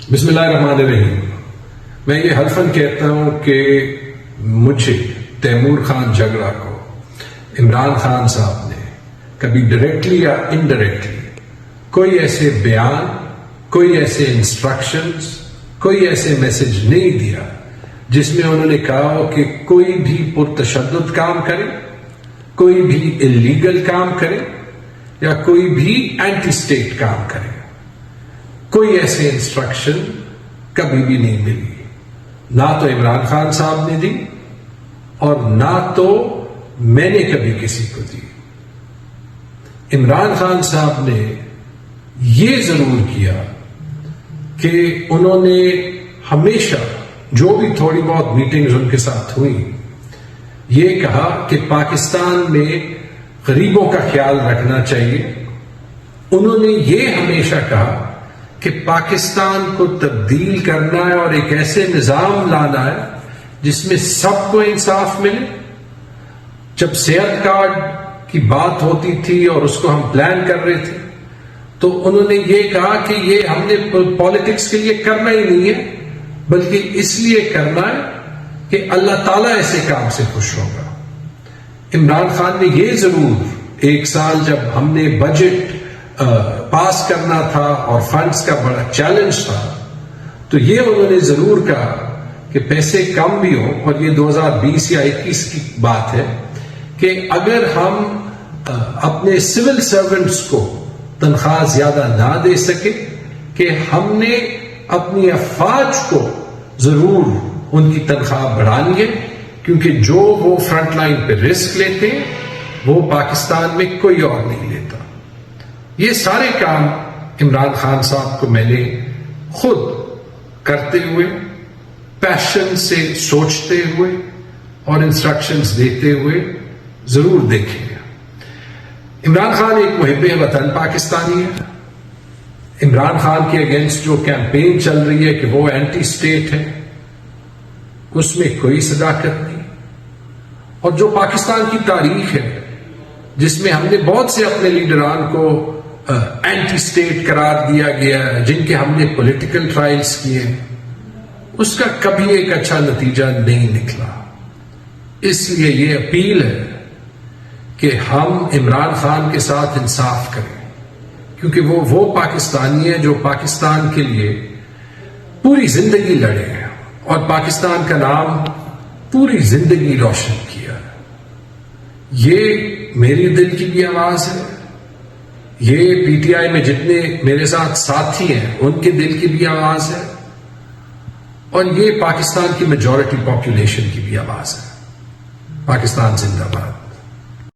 بسم اللہ الرحمن الرحیم. میں یہ حلفاً کہتا ہوں کہ مجھے تیمور خان جھگڑا کو عمران خان صاحب نے کبھی ڈائریکٹلی یا انڈائریکٹلی کوئی ایسے بیان، کوئی ایسے انسٹرکشنز، کوئی ایسے میسج نہیں دیا جس میں انہوں نے کہا ہو کہ کوئی بھی پرتشدد کام کرے، کوئی بھی اللیگل کام کرے یا کوئی بھی اینٹی اسٹیٹ کام کرے. کوئی ایسے انسٹرکشن کبھی بھی نہیں ملی، نہ تو عمران خان صاحب نے دی اور نہ تو میں نے کبھی کسی کو دی. عمران خان صاحب نے یہ ضرور کیا کہ انہوں نے ہمیشہ جو بھی تھوڑی بہت میٹنگز ان کے ساتھ ہوئی یہ کہا کہ پاکستان میں غریبوں کا خیال رکھنا چاہیے. انہوں نے یہ ہمیشہ کہا کہ پاکستان کو تبدیل کرنا ہے اور ایک ایسے نظام لانا ہے جس میں سب کو انصاف ملے. جب صحت کارڈ کی بات ہوتی تھی اور اس کو ہم پلان کر رہے تھے تو انہوں نے یہ کہا کہ یہ ہم نے پالیٹکس کے لیے کرنا ہی نہیں ہے بلکہ اس لیے کرنا ہے کہ اللہ تعالیٰ ایسے کام سے خوش ہوگا. عمران خان نے یہ ضرور ایک سال جب ہم نے بجٹ پاس کرنا تھا اور فنڈز کا بڑا چیلنج تھا تو یہ انہوں نے ضرور کہا کہ پیسے کم بھی ہوں، اور یہ 2020 یا 21 کی بات ہے، کہ اگر ہم اپنے سول سرونٹس کو تنخواہ زیادہ نہ دے سکے کہ ہم نے اپنی افواج کو ضرور ان کی تنخواہ بڑھانی ہے، کیونکہ جو وہ فرنٹ لائن پہ رسک لیتے ہیں وہ پاکستان میں کوئی اور نہیں لیتا. یہ سارے کام عمران خان صاحب کو میں نے خود کرتے ہوئے، پیشن سے سوچتے ہوئے اور انسٹرکشنز دیتے ہوئے ضرور دیکھے. عمران خان ایک محب وطن پاکستانی ہے. عمران خان کے اگینسٹ جو کیمپین چل رہی ہے کہ وہ اینٹی اسٹیٹ ہے، اس میں کوئی صداقت نہیں. اور جو پاکستان کی تاریخ ہے جس میں ہم نے بہت سے اپنے لیڈران کو اینٹی اسٹیٹ قرار دیا گیا ہے، جن کے ہم نے پولیٹیکل ٹرائلز کیے، اس کا کبھی ایک اچھا نتیجہ نہیں نکلا. اس لیے یہ اپیل ہے کہ ہم عمران خان کے ساتھ انصاف کریں، کیونکہ وہ پاکستانی ہے جو پاکستان کے لیے پوری زندگی لڑے ہیں اور پاکستان کا نام پوری زندگی روشن کیا. یہ میری دل کی بھی آواز ہے، یہ پی ٹی آئی میں جتنے میرے ساتھ ساتھی ہیں ان کے دل کی بھی آواز ہے، اور یہ پاکستان کی میجورٹی پاپولیشن کی بھی آواز ہے. پاکستان زندہ باد.